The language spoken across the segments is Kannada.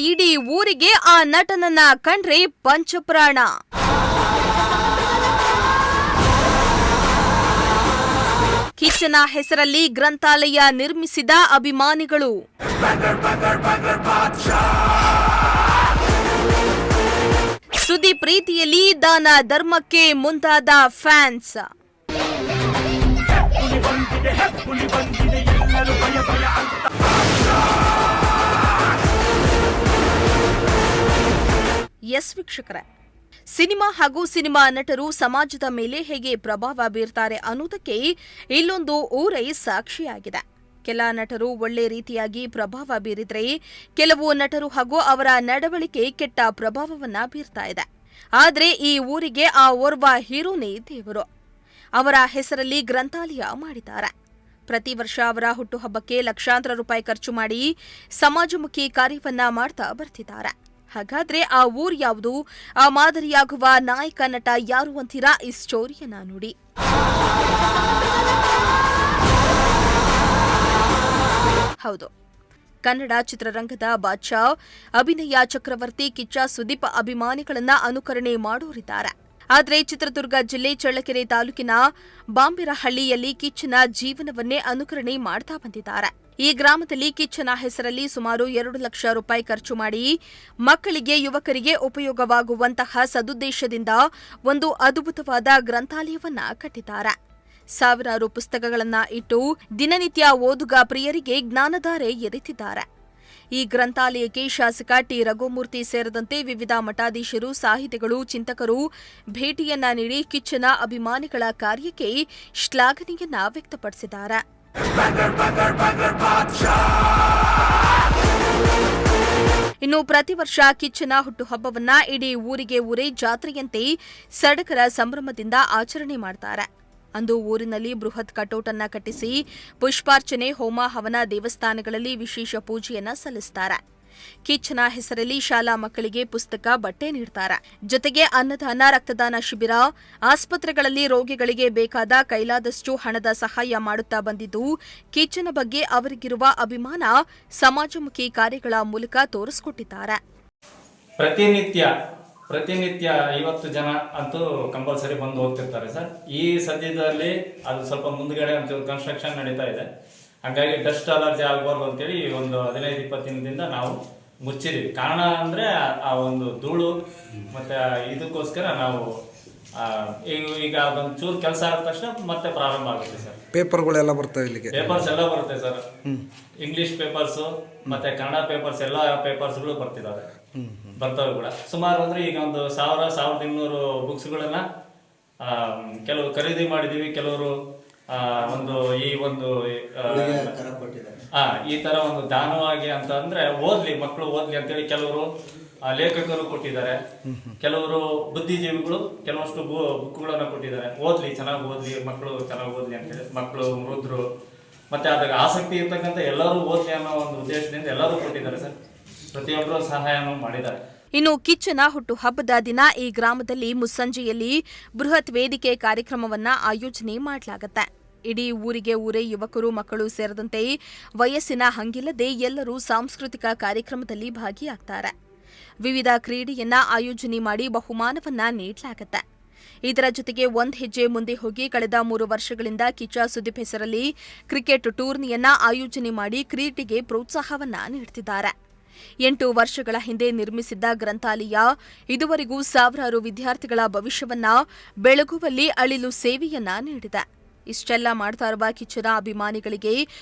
ಇಡೀ ಊರಿಗೆ ಆ ನಟನನ್ನ ಕಂಡ್ರೆ ಪಂಚಪ್ರಾಣ. ಕಿಚ್ಚನ ಹೆಸರಲ್ಲಿ ಗ್ರಂಥಾಲಯ ನಿರ್ಮಿಸಿದ ಅಭಿಮಾನಿಗಳು. ಸುದ್ದಿ ಪ್ರೀತಿಯಲ್ಲಿ ದಾನ ಧರ್ಮಕ್ಕೆ ಮುಂದಾದ ಫ್ಯಾನ್ಸ್. ಎಸ್ ವೀಕ್ಷಕರೇ, ಸಿನಿಮಾ ಹಾಗೂ ಸಿನಿಮಾ ನಟರು ಸಮಾಜದ ಮೇಲೆ ಹೇಗೆ ಪ್ರಭಾವ ಬೀರ್ತಾರೆ ಅನ್ನೋದಕ್ಕೆ ಇಲ್ಲೊಂದು ಊರೇ ಸಾಕ್ಷಿಯಾಗಿದೆ. ಕೆಲ ನಟರು ಒಳ್ಳೆ ರೀತಿಯಾಗಿ ಪ್ರಭಾವ ಬೀರಿದ್ರೆ, ಕೆಲವು ನಟರು ಹಾಗೂ ಅವರ ನಡವಳಿಕೆ ಕೆಟ್ಟ ಪ್ರಭಾವವನ್ನ ಬೀರ್ತಾ ಇದೆ. ಆದರೆ ಈ ಊರಿಗೆ ಆ ಓರ್ವ ಹೀರೋನೇ ದೇವರು. ಅವರ ಹೆಸರಲ್ಲಿ ಗ್ರಂಥಾಲಯ ಮಾಡಿದ್ದಾರೆ. ಪ್ರತಿ ವರ್ಷ ಅವರ ಹುಟ್ಟುಹಬ್ಬಕ್ಕೆ ಲಕ್ಷಾಂತರ ರೂಪಾಯಿ ಖರ್ಚು ಮಾಡಿ ಸಮಾಜಮುಖಿ ಕಾರ್ಯವನ್ನ ಮಾಡ್ತಾ ಬರ್ತಿದ್ದಾರೆ. ಹಾಗಾದ್ರೆ ಆ ಊರು ಯಾವುದು, ಆ ಮಾದರಿಯಾಗುವ ನಾಯಕ ನಟ ಯಾರು ಅಂತೀರಾ? ಈ ಸ್ಟೋರಿಯನ್ನ ನೋಡಿ. ಹೌದು, ಕನ್ನಡ ಚಿತ್ರರಂಗದ ಬಾದ್ಶಾ, ಅಭಿನಯ ಚಕ್ರವರ್ತಿ ಕಿಚ್ಚ ಸುದೀಪ್ ಅಭಿಮಾನಿಗಳನ್ನ ಅನುಕರಣೆ ಮಾಡೋರಿದ್ದಾರೆ. ಆದರೆ ಚಿತ್ರದುರ್ಗ ಜಿಲ್ಲೆ ಚಳ್ಳಕೆರೆ ತಾಲೂಕಿನ ಬಾಂಬಿರಹಳ್ಳಿಯಲ್ಲಿ ಕಿಚ್ಚನ ಜೀವನವನ್ನೇ ಅನುಕರಣೆ ಮಾಡ್ತಾ ಬಂದಿದ್ದಾರೆ. ಈ ಗ್ರಾಮದಲ್ಲಿ ಕಿಚ್ಚನ ಹೆಸರಲ್ಲಿ ಸುಮಾರು 2 ಲಕ್ಷ ರೂಪಾಯಿ ಖರ್ಚು ಮಾಡಿ ಮಕ್ಕಳಿಗೆ, ಯುವಕರಿಗೆ ಉಪಯೋಗವಾಗುವಂತಹ ಸದುದ್ದೇಶದಿಂದ ಒಂದು ಅದ್ಭುತವಾದ ಗ್ರಂಥಾಲಯವನ್ನ ಕಟ್ಟಿದ್ದಾರೆ. ಸಾವಿರಾರು ಪುಸ್ತಕಗಳನ್ನ ಇಟ್ಟು ದಿನನಿತ್ಯ ಓದುಗ ಪ್ರಿಯರಿಗೆ ಜ್ಞಾನಧಾರೆ ಎರೆತಿದ್ದಾರೆ. ಈ ಗ್ರಂಥಾಲಯಕ್ಕೆ ಶಾಸಕ ಟಿ ರಘುಮೂರ್ತಿ ಸೇರಿದಂತೆ ವಿವಿಧ ಮಠಾಧೀಶರು, ಸಾಹಿತಿಗಳು, ಚಿಂತಕರು ಭೇಟಿಯನ್ನ ನೀಡಿ ಕಿಚ್ಚನ ಅಭಿಮಾನಿಗಳ ಕಾರ್ಯಕ್ಕೆ ಶ್ಲಾಘನೆಯನ್ನ ವ್ಯಕ್ತಪಡಿಸಿದ್ದಾರೆ. ಇನ್ನು ಪ್ರತಿ ವರ್ಷ ಕಿಚ್ಚನ ಹುಟ್ಟುಹಬ್ಬವನ್ನ ಇಡೀ ಊರಿಗೆ ಊರೇ ಜಾತ್ರೆಯಂತೆ ಸಡಗರ ಸಂಭ್ರಮದಿಂದ ಆಚರಣೆ ಮಾಡ್ತಾರೆ. ಅಂದು ಊರಿನಲ್ಲಿ ಬೃಹತ್ ಕಟೌಟನ್ನ ಕಟ್ಟಿಸಿ ಪುಷ್ಪಾರ್ಚನೆ, ಹೋಮ ಹವನ, ದೇವಸ್ಥಾನಗಳಲ್ಲಿ ವಿಶೇಷ ಪೂಜೆಯನ್ನ ಸಲ್ಲಿಸುತ್ತಾರೆ. ಕಿಚ್ಚನ ಹೆಸರಲ್ಲಿ ಶಾಲಾ ಮಕ್ಕಳಿಗೆ ಪುಸ್ತಕ, ಬಟ್ಟೆ ನೀಡುತ್ತಾರೆ. ಜೊತೆಗೆ ಅನ್ನದಾನ, ರಕ್ತದಾನ ಶಿಬಿರ, ಆಸ್ಪತ್ರೆಗಳಲ್ಲಿ ರೋಗಿಗಳಿಗೆ ಬೇಕಾದ ಕೈಲಾದಷ್ಟು ಹಣದ ಸಹಾಯ ಮಾಡುತ್ತಾ ಬಂದಿದ್ದು, ಕಿಚ್ಚನ ಬಗ್ಗೆ ಅವರಿಗಿರುವ ಅಭಿಮಾನ ಸಮಾಜಮುಖಿ ಕಾರ್ಯಗಳ ಮೂಲಕ ತೋರಿಸಿಕೊಟ್ಟಿದ್ದಾರೆ. ಪ್ರತಿನಿತ್ಯ 50 ಜನ ಅಂತೂ ಕಂಪಲ್ಸರಿ ಬಂದು ಹೋಗ್ತಿರ್ತಾರೆ ಸರ್. ಈ ಸದ್ಯದಲ್ಲಿ ಅದು ಸ್ವಲ್ಪ ಮುಂದ್ಗಡೆ ಒಂಚೂರು ಕನ್ಸ್ಟ್ರಕ್ಷನ್ ನಡೀತಾ ಇದೆ. ಹಾಗಾಗಿ ಡಸ್ಟ್ ಅಲರ್ಜಿ ಆಗಬಾರ್ದು ಅಂತೇಳಿ ಒಂದು 15-20 ದಿನದಿಂದ ನಾವು ಮುಚ್ಚಿದೀವಿ. ಕಾರಣ ಅಂದ್ರೆ ಆ ಒಂದು ಧೂಳು ಮತ್ತೆ ಇದಕ್ಕೋಸ್ಕರ ನಾವು ಈಗ ಅದೊಂದು ಚೂರು ಕೆಲಸ ಆದ ತಕ್ಷಣ ಮತ್ತೆ ಪ್ರಾರಂಭ ಆಗುತ್ತೆ ಸರ್. ಪೇಪರ್ಗಳೆಲ್ಲ ಬರ್ತವೆ ಇಲ್ಲಿಗೆ? ಪೇಪರ್ಸ್ ಎಲ್ಲ ಬರುತ್ತೆ ಸರ್. ಇಂಗ್ಲಿಷ್ ಪೇಪರ್ಸ್ ಮತ್ತೆ ಕನ್ನಡ ಪೇಪರ್ಸ್ ಎಲ್ಲ ಪೇಪರ್ಸ್ಗಳು ಬರ್ತವೆ ಕೂಡ. ಸುಮಾರು ಅಂದ್ರೆ ಈಗ ಒಂದು 1000-1200 ಬುಕ್ಸ್ಗಳನ್ನ ಕೆಲವು ಖರೀದಿ ಮಾಡಿದೀವಿ. ಕೆಲವರು ಈ ತರ ಒಂದು ದಾನವಾಗಿ ಅಂತ ಅಂದ್ರೆ ಮಕ್ಕಳು ಓದ್ಲಿ ಅಂತೇಳಿ ಕೆಲವರು ಲೇಖಕರು ಕೊಟ್ಟಿದ್ದಾರೆ. ಕೆಲವರು ಬುದ್ಧಿಜೀವಿಗಳು ಕೆಲವಷ್ಟು ಬುಕ್ಗಳನ್ನ ಕೊಟ್ಟಿದ್ದಾರೆ. ಚೆನ್ನಾಗಿ ಓದ್ಲಿ, ಮಕ್ಕಳು ಚೆನ್ನಾಗಿ ಓದ್ಲಿ ಅಂತೇಳಿ. ಮಕ್ಕಳು, ವೃದ್ಧರು ಮತ್ತೆ ಅದಕ್ಕೆ ಆಸಕ್ತಿ ಇರ್ತಕ್ಕಂಥ ಎಲ್ಲರೂ ಓದ್ಲಿ ಅನ್ನೋ ಒಂದು ಉದ್ದೇಶದಿಂದ ಎಲ್ಲರೂ ಕೊಟ್ಟಿದ್ದಾರೆ ಸರ್. ಪ್ರತಿಯೊಬ್ಬರು ಸಹಾಯನೂ ಮಾಡಿದ್ದಾರೆ. ಇನ್ನು ಕಿಚ್ಚನ ಹುಟ್ಟುಹಬ್ಬದ ದಿನ ಈ ಗ್ರಾಮದಲ್ಲಿ ಮುಸ್ಸಂಜೆಯಲ್ಲಿ ಬೃಹತ್ ವೇದಿಕೆ ಕಾರ್ಯಕ್ರಮವನ್ನ ಆಯೋಜನೆ ಮಾಡಲಾಗುತ್ತೆ. ಇಡೀ ಊರಿಗೆ ಊರೇ ಯುವಕರು, ಮಕ್ಕಳು ಸೇರಿದಂತೆ ವಯಸ್ಸಿನ ಹಂಗಿಲ್ಲದೆ ಎಲ್ಲರೂ ಸಾಂಸ್ಕೃತಿಕ ಕಾರ್ಯಕ್ರಮದಲ್ಲಿ ಭಾಗಿಯಾಗ್ತಾರೆ. ವಿವಿಧ ಕ್ರೀಡೆಯನ್ನ ಆಯೋಜನೆ ಮಾಡಿ ಬಹುಮಾನವನ್ನ ನೀಡಲಾಗುತ್ತೆ. ಇದರ ಜೊತೆಗೆ ಒಂದು ಹೆಜ್ಜೆ ಮುಂದೆ ಹೋಗಿ ಕಳೆದ 3 ವರ್ಷಗಳಿಂದ ಕಿಚ್ಚ ಸುದೀಪ್ ಹೆಸರಲ್ಲಿ ಕ್ರಿಕೆಟ್ ಟೂರ್ನಿಯನ್ನ ಆಯೋಜನೆ ಮಾಡಿ ಕ್ರೀಡೆಗೆ ಪ್ರೋತ್ಸಾಹವನ್ನ ನೀಡುತ್ತಿದ್ದಾರೆ. 8 ವರ್ಷಗಳ ಹಿಂದೆ ನಿರ್ಮಿಸಿದ್ದ ಗ್ರಂಥಾಲಯ ಇದುವರೆಗೂ ಸಾವಿರಾರು ವಿದ್ಯಾರ್ಥಿಗಳ ಭವಿಷ್ಯವನ್ನ ಬೆಳಗುವಲ್ಲಿ ಅಳಿಲು ಸೇವೆಯನ್ನ ನೀಡಿದೆ. ಇಷ್ಟೆಲ್ಲ ಮಾಡ್ತಾ ಇರುವ ಕಿಚ್ಚನ ಅಭಿಮಾನಿಗಳಿಗೆ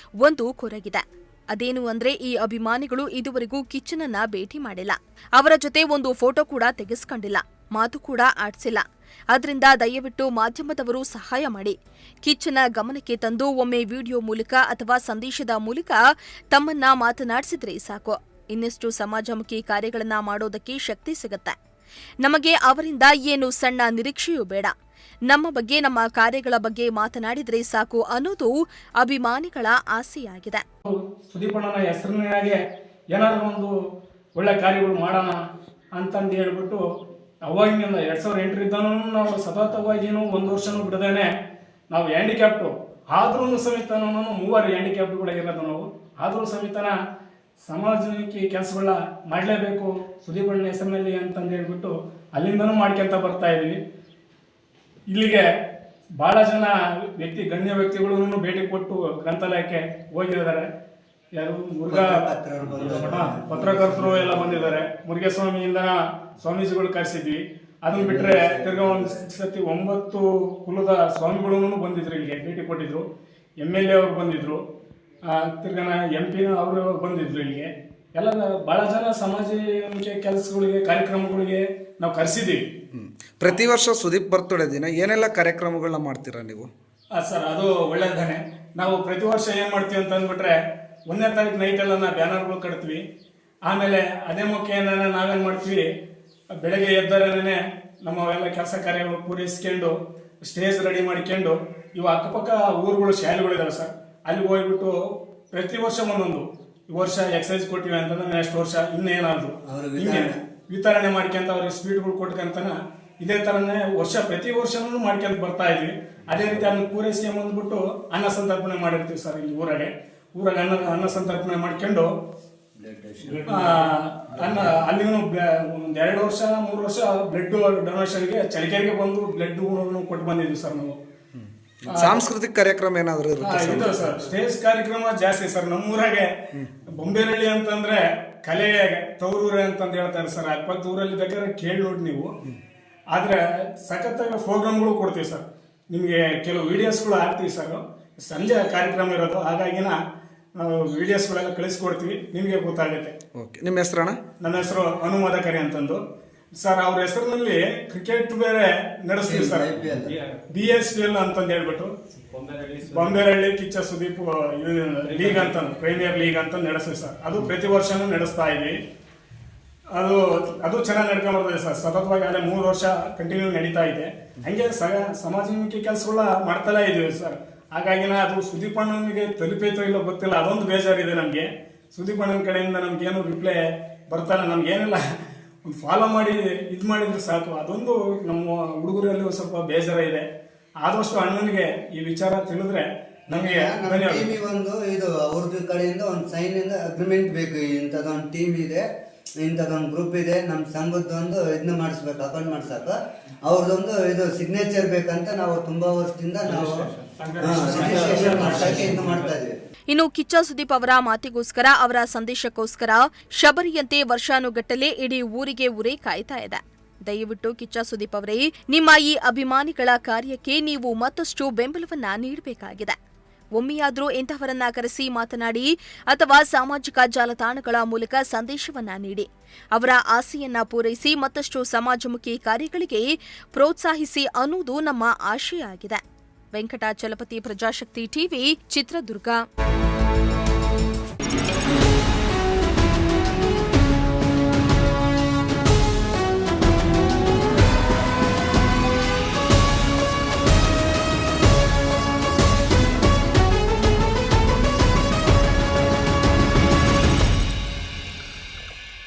ಒಂದು ಕೊರಗಿದೆ. ಅದೇನು ಅಂದ್ರೆ ಈ ಅಭಿಮಾನಿಗಳು ಇದುವರೆಗೂ ಕಿಚ್ಚನನ್ನ ಭೇಟಿ ಮಾಡಿಲ್ಲ. ಅವರ ಜೊತೆ ಒಂದು ಫೋಟೋ ಕೂಡ ತೆಗೆಸ್ಕೊಂಡಿಲ್ಲ, ಮಾತು ಕೂಡ ಆಡ್ಸಿಲ್ಲ. ಆದ್ರಿಂದ ದಯವಿಟ್ಟು ಮಾಧ್ಯಮದವರು ಸಹಾಯ ಮಾಡಿ ಕಿಚ್ಚನ ಗಮನಕ್ಕೆ ತಂದು ಒಮ್ಮೆ ವಿಡಿಯೋ ಮೂಲಕ ಅಥವಾ ಸಂದೇಶದ ಮೂಲಕ ತಮ್ಮನ್ನ ಮಾತನಾಡಿಸಿದ್ರೆ ಸಾಕು. ಇನ್ನಷ್ಟು ಸಮಾಜಮುಖಿ ಕಾರ್ಯಗಳನ್ನ ಮಾಡೋದಕ್ಕೆ ಶಕ್ತಿ ಸಿಗುತ್ತೆ. ನಮಗೆ ಅವರಿಂದ ಏನು ಸಣ್ಣ ನಿರೀಕ್ಷೆಯೂ ಬೇಡ. ನಮ್ಮ ಬಗ್ಗೆ, ನಮ್ಮ ಕಾರ್ಯಗಳ ಬಗ್ಗೆ ಮಾತನಾಡಿದ್ರೆ ಸಾಕು ಅನ್ನೋದು ಅಭಿಮಾನಿಗಳ ಆಸೆಯಾಗಿದೆ. ಸುದೀಪಣ್ಣನ ಹೆಸರಿನಾಗೆ ಏನಾದರೂ ಒಂದು ಒಳ್ಳೆ ಕಾರ್ಯಗಳು ಮಾಡೋಣ ಅಂತಂದು ಹೇಳ್ಬಿಟ್ಟು ಅವಾಗಿನಿಂದ 2008 ನಾವು ಸತತವಾಗಿನೂ 1 ವರ್ಷನೂ ಬಿಡದೇನೆ ನಾವು ಹ್ಯಾಂಡಿಕ್ಯಾಪ್ಟು ಆದ್ರೂ ಸಮೇತ 3 ಹ್ಯಾಂಡಿಕ್ಯಾಪ್ಟ್ಗಳಾಗಿರೋದು ನಾವು. ಆದರೂ ಸಮೇತನ ಸಮಾಜಕ್ಕೆ ಕೆಲಸಗಳನ್ನ ಮಾಡಲೇಬೇಕು ಸುದೀಪಣ್ಣ ಹೆಸರಿನಲ್ಲಿ ಅಂತಂದು ಹೇಳ್ಬಿಟ್ಟು ಅಲ್ಲಿಂದನೂ ಮಾಡ್ಕೊಂತ ಬರ್ತಾ ಇದೀವಿ. ಇಲ್ಲಿಗೆ ಭಾಳ ಜನ ಗಣ್ಯ ವ್ಯಕ್ತಿಗಳನ್ನು ಭೇಟಿ ಕೊಟ್ಟು ಗ್ರಂಥಾಲಯಕ್ಕೆ ಹೋಗಿದ್ದಾರೆ. ಯಾರು ಪತ್ರಕರ್ತರು ಎಲ್ಲ ಬಂದಿದ್ದಾರೆ. ಮುರುಘೇಸ್ವಾಮಿಯಿಂದ ಸ್ವಾಮೀಜಿಗಳು ಕರೆಸಿದ್ವಿ. ಅದನ್ನ ಬಿಟ್ಟರೆ ತಿರ್ಗಾ ಒಂದು ಸತಿ 9 ಕುಲದ ಸ್ವಾಮಿಗಳನ್ನು ಬಂದಿದ್ರು, ಇಲ್ಲಿಗೆ ಭೇಟಿ ಕೊಟ್ಟಿದ್ರು. MLA ಅವರು ಬಂದಿದ್ರು, ತಿರ್ಗಾ MP ಅವರು ಬಂದಿದ್ರು. ಇಲ್ಲಿಗೆ ಎಲ್ಲ ಭಾಳ ಜನ ಸಮಾಜಕ್ಕೆ ಕೆಲಸಗಳಿಗೆ ಕಾರ್ಯಕ್ರಮಗಳಿಗೆ ನಾವು ಕರೆಸಿದ್ದೀವಿ. ಪ್ರತಿ ವರ್ಷ ಸುದೀಪ್ ಬರ್ತಡೇ ದಿನ ಏನೆಲ್ಲ ಕಾರ್ಯಕ್ರಮಗಳನ್ನ ಮಾಡ್ತೀರಾ ನೀವು? ಸರ್, ಅದು ಒಳ್ಳೆಯದಾನೆ. ನಾವು ಪ್ರತಿ ವರ್ಷ ಏನು ಮಾಡ್ತೀವಿ ಅಂತ ಅಂದ್ಬಿಟ್ರೆ 1ನೇ ತಾರೀಕು ನೈಟೆಲ್ಲ ಬ್ಯಾನರ್ಗಳು ಕಟ್ತೀವಿ. ಆಮೇಲೆ ಅದೇ ಮುಖೇನ ನಾವೇನು ಮಾಡ್ತೀವಿ, ಬೆಳಗ್ಗೆ ಎದ್ದರೇ ನಮ್ಮವೆಲ್ಲ ಕೆಲಸ ಕಾರ್ಯಗಳು ಪೂರೈಸ್ಕೊಂಡು ಸ್ಟೇಜ್ ರೆಡಿ ಮಾಡ್ಕೊಂಡು ಇವು ಅಕ್ಕಪಕ್ಕ ಊರುಗಳು ಶಾಲೆಗಳಿದಾವೆ ಸರ್, ಅಲ್ಲಿ ಹೋಗ್ಬಿಟ್ಟು ಪ್ರತಿ ವರ್ಷ ಒಂದೊಂದು ಈ ವರ್ಷ ಎಕ್ಸಸೈಸ್ ಕೊಟ್ಟಿವಿ ಅಂತಂದ್ರೆ ನೆಕ್ಸ್ಟ್ ವರ್ಷ ಇನ್ನೇನಾದ್ರು ಹಿಂಗೆ ವಿತರಣೆ ಮಾಡ್ಕೊಂತ ಅವ್ರಿಗೆ ಸ್ವೀಟ್ಗಳು ಕೊಟ್ಕಂತನ ಇದೇ ಥರನೇ ಪ್ರತಿ ವರ್ಷನೂ ಮಾಡ್ಕೊಂತ ಬರ್ತಾ ಇದ್ವಿ. ಅದೇ ರೀತಿ ಅದನ್ನ ಪೂರೈಸ್ಕೊಂಬಂದ್ಬಿಟ್ಟು ಅನ್ನ ಸಂತರ್ಪಣೆ ಮಾಡಿರ್ತೀವಿ ಸರ್. ಇಲ್ಲಿ ಊರಾಗ ಅನ್ನ ಸಂತರ್ಪಣೆ ಮಾಡ್ಕೊಂಡು ಅಲ್ಲಿ ಒಂದು 2 ವರ್ಷ 3 ವರ್ಷ ಬ್ಲಡ್ ಡೊನೇಷನ್ಗೆ ಚಳಿಕೆರೆಗೆ ಬಂದು ಬ್ಲಡ್ ಕೊಟ್ಟು ಬಂದಿದ್ವಿ ಸರ್ ನಾವು. ಸಾಂಸ್ಕೃತಿಕ ಕಾರ್ಯಕ್ರಮ ಏನಾದ್ರು ಇದು ಸರ್, ಸ್ಟೇಜ್ ಕಾರ್ಯಕ್ರಮ ಜಾಸ್ತಿ ಸರ್. ನಮ್ಮೂರಾಗೆ ಬೊಂಬೇನಹಳ್ಳಿ ಅಂತಂದ್ರೆ ಕಲೆ ತವರೂರ ಅಂತಂದು ಹೇಳ್ತಾರೆ ಸರ್. 20 ಊರಲ್ಲಿ ಬೇಕಾದ್ರೆ ಕೇಳಿ ನೋಡಿ ನೀವು. ಆದ್ರೆ ಸಖತ್ತಾಗಿ ಪ್ರೋಗ್ರಾಮ್ಗಳು ಕೊಡ್ತೀವಿ ಸರ್. ನಿಮಗೆ ಕೆಲವು ವಿಡಿಯೋಸ್ಗಳು ಹಾಕ್ತೀವಿ ಸರ್. ಸಂಜೆ ಕಾರ್ಯಕ್ರಮ ಇರೋದು, ಹಾಗಾಗಿನ ನಾವು ವಿಡಿಯೋಸ್ಗಳೆಲ್ಲ ಕಳಿಸ್ಕೊಡ್ತೀವಿ, ನಿಮಗೆ ಗೊತ್ತಾಗುತ್ತೆ. ನಿಮ್ಮ ಹೆಸರಣ್ಣ? ನನ್ನ ಹೆಸರು ಅನುಮೋದಕರಿ ಅಂತಂದು ಸರ್. ಅವ್ರ ಹೆಸರಿನಲ್ಲಿ ಕ್ರಿಕೆಟ್ ಬೇರೆ ನಡೆಸ್ತೀವಿ ಸರ್. BSPL ಅಂತಂದು ಹೇಳ್ಬಿಟ್ಟು ಬೊಂಬೇರಳ್ಳಿ ಕಿಚ್ಚ ಸುದೀಪ್ ಲೀಗ್ ಅಂತ, ಪ್ರೀಮಿಯರ್ ಲೀಗ್ ಅಂತ ನಡೆಸ್ತೀವಿ ಸರ್. ಅದು ಪ್ರತಿ ವರ್ಷನೂ ನಡೆಸ್ತಾ ಇದ್ವಿ. ಅದು ಚೆನ್ನಾಗಿ ನಡ್ಕೊಂಡ್ ಬರ್ತದೆ ಸರ್. ಸತತವಾಗಿ ಅದೇ 3 ವರ್ಷ ಕಂಟಿನ್ಯೂ ನಡೀತಾ ಇದೆ. ಹಂಗೆ ಸಮಾಜಮುಖಿ ಕೆಲಸಗಳ ಮಾಡ್ತಲೇ ಇದೀವಿ ಸರ್. ಹಾಗಾಗಿನ ಅದು ಸುದೀಪಣ್ಣನಿಗೆ ತಲುಪೈತೋ ಇಲ್ಲೋ ಗೊತ್ತಿಲ್ಲ, ಅದೊಂದು ಬೇಜಾರಿದೆ ನಮಗೆ. ಸುದೀಪಣ್ಣನ ಕಡೆಯಿಂದ ನಮ್ಗೇನು ರಿಪ್ಲೈ ಬರ್ತಾನೆ, ನಮ್ಗೇನಿಲ್ಲ ಒಂದು ಫಾಲೋ ಮಾಡಿ ಇದು ಮಾಡಿದ್ರೆ ಸಾಕು. ಅದೊಂದು ನಮ್ಮ ಹುಡುಗರಲ್ಲಿ ಸ್ವಲ್ಪ ಬೇಜಾರ ಇದೆ. ಆದಷ್ಟು ಅಣ್ಣನಿಗೆ ಈ ವಿಚಾರ ತಿಳಿದ್ರೆ ನಮಗೆ ಒಂದು ಇದು ಅವ್ರದ್ದು ಕಡೆಯಿಂದ ಒಂದು ಸೈನ್ ಇಂದ ಅಗ್ರಿಮೆಂಟ್ ಬೇಕು. ಇಂಥದ್ದೊಂದು ಟೀಮ್ ಇದೆ, ಇಂಥದ್ದೊಂದು ಗ್ರೂಪ್ ಇದೆ, ನಮ್ಮ ಸಂಘದೊಂದು ಇದನ್ನ ಮಾಡಿಸ್ಬೇಕು, ಅಕೌಂಟ್ ಮಾಡ್ಸಕ ಅವ್ರದ್ದೊಂದು ಇದು ಸಿಗ್ನೇಚರ್ ಬೇಕಂತ ನಾವು ತುಂಬಾ ವರ್ಷದಿಂದ ನಾವು ರಿಜಿಸ್ಟ್ರೇಷನ್ ಮಾಡ್ಸಕ್ಕೆ ಇದು ಮಾಡ್ತಾ ಇದೀವಿ. ಇನ್ನು ಕಿಚ್ಚ ಸುದೀಪ್ ಅವರ ಮಾತಿಗೋಸ್ಕರ, ಅವರ ಸಂದೇಶಕ್ಕೋಸ್ಕರ ಶಬರಿಯಂತೆ ವರ್ಷಾನುಗಟ್ಟಲೆ ಇಡೀ ಊರಿಗೆ ಊರೇ ಕಾಯ್ತಾ ಇದೆ. ದಯವಿಟ್ಟು ಕಿಚ್ಚ ಸುದೀಪ್ ಅವರೇ, ನಿಮ್ಮ ಈ ಅಭಿಮಾನಿಗಳ ಕಾರ್ಯಕ್ಕೆ ನೀವು ಮತ್ತಷ್ಟು ಬೆಂಬಲವನ್ನ ನೀಡಬೇಕಾಗಿದೆ. ಒಮ್ಮೆಯಾದರೂ ಇಂತಹವರನ್ನ ಕರೆಸಿ ಮಾತನಾಡಿ ಅಥವಾ ಸಾಮಾಜಿಕ ಜಾಲತಾಣಗಳ ಮೂಲಕ ಸಂದೇಶವನ್ನ ನೀಡಿ ಅವರ ಆಸೆಯನ್ನ ಪೂರೈಸಿ ಮತ್ತಷ್ಟು ಸಮಾಜಮುಖಿ ಕಾರ್ಯಗಳಿಗೆ ಪ್ರೋತ್ಸಾಹಿಸಿ ಅನ್ನುವುದು ನಮ್ಮ ಆಶಯ ಆಗಿದೆ. ವೆಂಕಟಾಚಲಪತಿ, ಪ್ರಜಾಶಕ್ತಿ ಟಿವಿ, ಚಿತ್ರದುರ್ಗ.